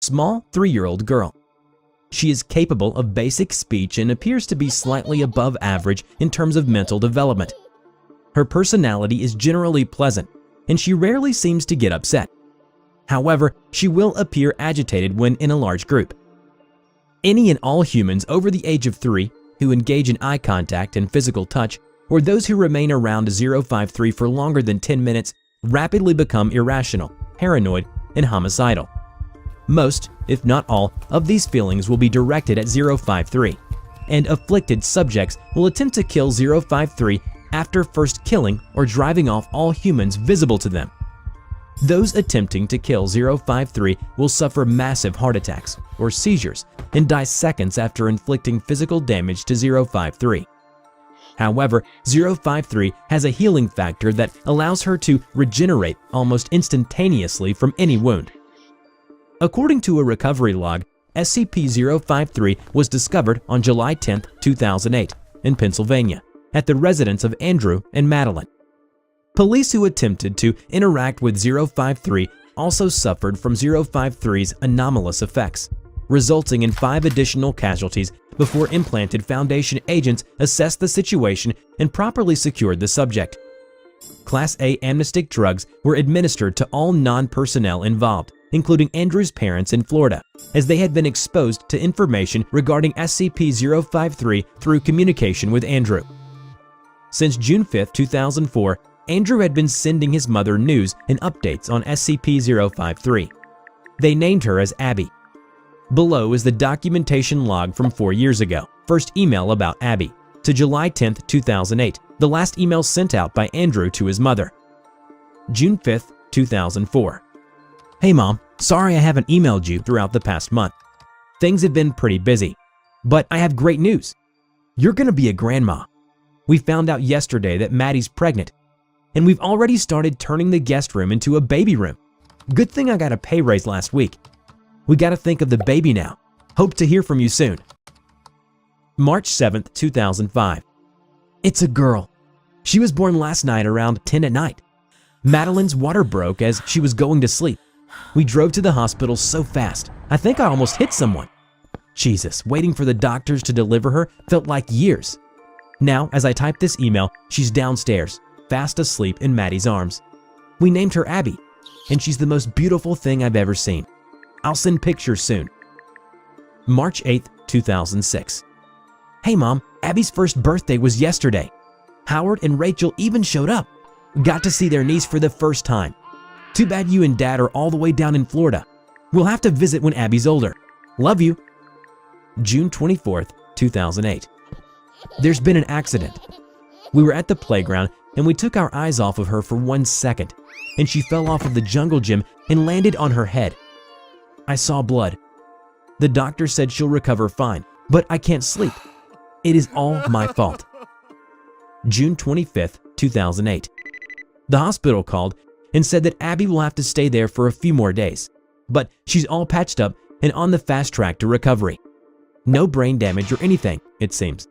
small 3-year-old girl. She is capable of basic speech and appears to be slightly above average in terms of mental development. Her personality is generally pleasant, and she rarely seems to get upset. However, she will appear agitated when in a large group. Any and all humans over the age of 3 who engage in eye contact and physical touch, or those who remain around 053 for longer than 10 minutes, rapidly become irrational, paranoid, and homicidal. Most, if not all, of these feelings will be directed at 053, and afflicted subjects will attempt to kill 053 after first killing or driving off all humans visible to them. Those attempting to kill 053 will suffer massive heart attacks or seizures and die seconds after inflicting physical damage to 053. However, 053 has a healing factor that allows her to regenerate almost instantaneously from any wound. According to a recovery log, scp-053 was discovered on July 10, 2008 in Pennsylvania at the residence of Andrew and Madeline. Police who attempted to interact with 053 also suffered from 053's anomalous effects, resulting in 5 additional casualties before implanted Foundation agents assessed the situation and properly secured the subject. Class A amnestic drugs were administered to all non-personnel involved, including Andrew's parents in Florida, as they had been exposed to information regarding scp-053 through communication with Andrew. Since June 5, 2004, Andrew had been sending his mother news and updates on scp-053. They named her as Abby. Below is the documentation log from 4 years ago, first email about Abby, to July 10, 2008, the last email sent out by Andrew to his mother. June 5, 2004. Hey Mom, sorry I haven't emailed you throughout the past month. Things have been pretty busy, but I have great news. You're gonna be a grandma. We found out yesterday that Maddie's pregnant, and we've already started turning the guest room into a baby room. Good thing I got a pay raise last week. We gotta think of the baby now. Hope to hear from you soon. March 7, 2005. It's a girl. She was born last night around 10 at night. Madeline's water broke as she was going to sleep. We drove to the hospital so fast, I think I almost hit someone. Jesus, waiting for the doctors to deliver her felt like years. Now, as I type this email, she's downstairs, fast asleep in Maddie's arms. We named her Abby, and she's the most beautiful thing I've ever seen. I'll send pictures soon. March 8, 2006. Hey Mom, Abby's first birthday was yesterday. Howard and Rachel even showed up. Got to see their niece for the first time. Too bad you and Dad are all the way down in Florida. We'll have to visit when Abby's older. Love you. June 24, 2008. There's been an accident. We were at the playground and we took our eyes off of her for 1 second, and she fell off of the jungle gym and landed on her head. I saw blood. The doctor said she'll recover fine, but I can't sleep. It is all my fault. June 25, 2008. The hospital called and said that Abby will have to stay there for a few more days, but she's all patched up and on the fast track to recovery. No brain damage or anything, it seems.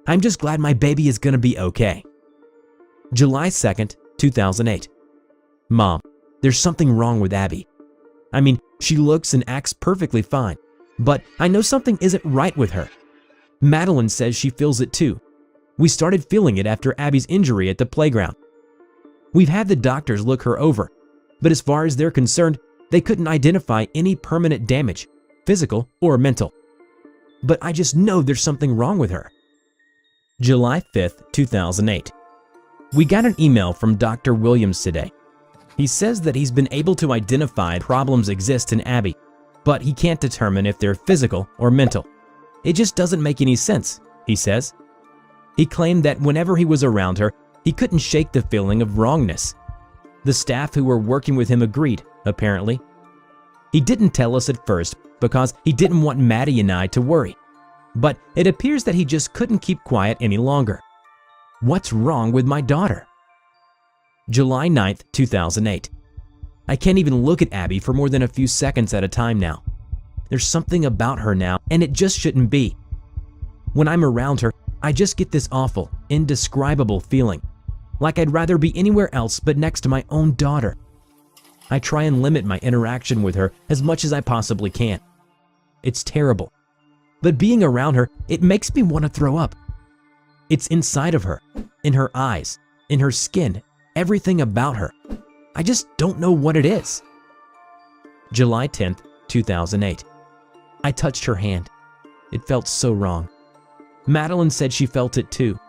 I'm just glad my baby is gonna be okay. July 2nd, 2008. Mom, there's something wrong with Abby. I mean, she looks and acts perfectly fine, but I know something isn't right with her. Madeline says she feels it too. We started feeling it after Abby's injury at the playground. We've had the doctors look her over, but as far as they're concerned, they couldn't identify any permanent damage, physical or mental. But I just know there's something wrong with her. July 5th, 2008. We got an email from Dr. Williams today. He says that he's been able to identify problems exist in Abby, but he can't determine if they're physical or mental. It just doesn't make any sense, he says. He claimed that whenever he was around her, he couldn't shake the feeling of wrongness. The staff who were working with him agreed, apparently. He didn't tell us at first because he didn't want Maddie and I to worry, but it appears that he just couldn't keep quiet any longer. What's wrong with my daughter? July 9th, 2008. I can't even look at Abby for more than a few seconds at a time now. There's something about her now, and it just shouldn't be. When I'm around her, I just get this awful, indescribable feeling, like I'd rather be anywhere else but next to my own daughter. I try and limit my interaction with her as much as I possibly can. It's terrible. But being around her, it makes me want to throw up. It's inside of her, in her eyes, in her skin, everything about her. I just don't know what it is. July 10th, 2008. I touched her hand. It felt so wrong. Madeline said she felt it too,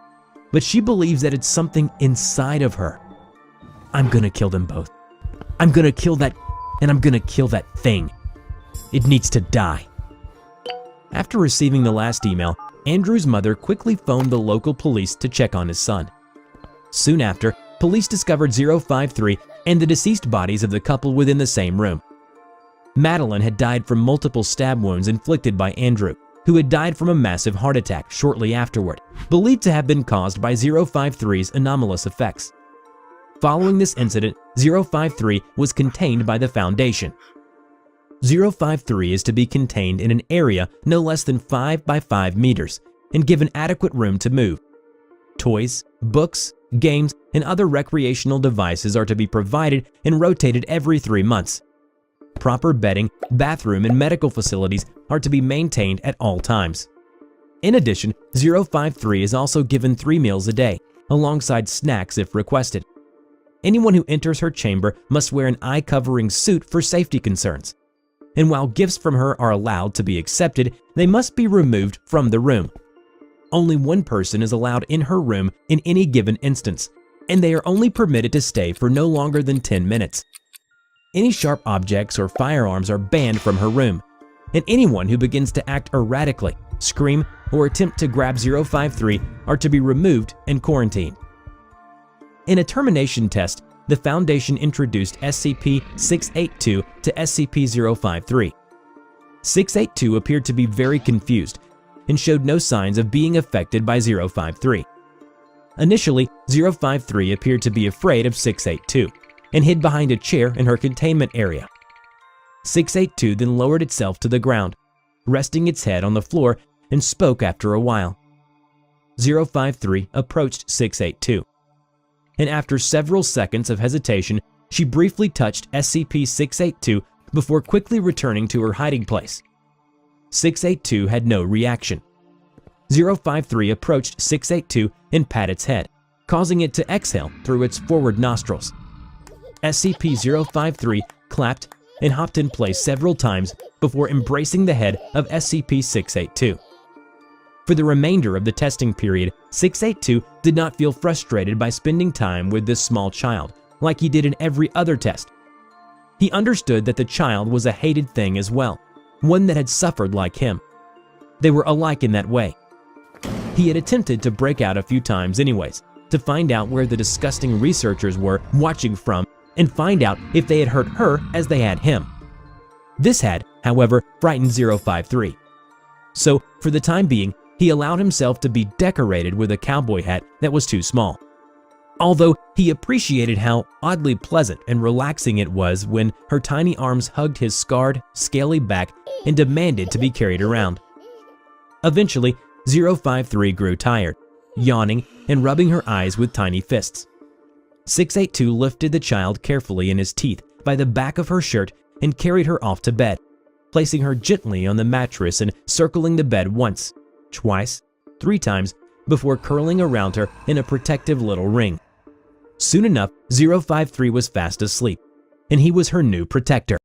but she believes that it's something inside of her. I'm gonna kill them both. I'm gonna kill that, and I'm gonna kill that thing. It needs to die. After receiving the last email, Andrew's mother quickly phoned the local police to check on his son. Soon after, police discovered 053 and the deceased bodies of the couple within the same room. Madeline had died from multiple stab wounds inflicted by Andrew, who had died from a massive heart attack shortly afterward, believed to have been caused by 053's anomalous effects. Following this incident, 053 was contained by the Foundation. 053 is to be contained in an area no less than 5 by 5 meters and given adequate room to move. Toys, books, games, and other recreational devices are to be provided and rotated every 3 months. Proper bedding, bathroom, and medical facilities are to be maintained at all times. In addition, 053 is also given 3 meals a day, alongside snacks if requested. Anyone who enters her chamber must wear an eye-covering suit for safety concerns. And while gifts from her are allowed to be accepted, they must be removed from the room. Only one person is allowed in her room in any given instance, and they are only permitted to stay for no longer than 10 minutes. Any sharp objects or firearms are banned from her room, and anyone who begins to act erratically, scream, or attempt to grab 053 are to be removed and quarantined. In a termination test, the Foundation introduced scp-682 to scp-053. 682 appeared to be very confused and showed no signs of being affected by 053. Initially, 053 appeared to be afraid of 682 and hid behind a chair in her containment area. 682 then lowered itself to the ground, resting its head on the floor, and spoke after a while. 053 approached 682. And after several seconds of hesitation, she briefly touched SCP-682 before quickly returning to her hiding place. 682 had no reaction. 053 approached 682 and pat its head, causing it to exhale through its forward nostrils. SCP-053 clapped and hopped in place several times before embracing the head of SCP-682. For the remainder of the testing period, 682 did not feel frustrated by spending time with this small child, like he did in every other test. He understood that the child was a hated thing as well, one that had suffered like him. They were alike in that way. He had attempted to break out a few times anyways, to find out where the disgusting researchers were watching from and find out if they had hurt her as they had him. This had, however, frightened 053. So, for the time being, he allowed himself to be decorated with a cowboy hat that was too small. Although he appreciated how oddly pleasant and relaxing it was when her tiny arms hugged his scarred, scaly back and demanded to be carried around. Eventually, 053 grew tired, yawning and rubbing her eyes with tiny fists. 682 lifted the child carefully in his teeth by the back of her shirt and carried her off to bed, placing her gently on the mattress and circling the bed once, twice, 3 times before curling around her in a protective little ring. Soon enough, 053 was fast asleep, and he was her new protector.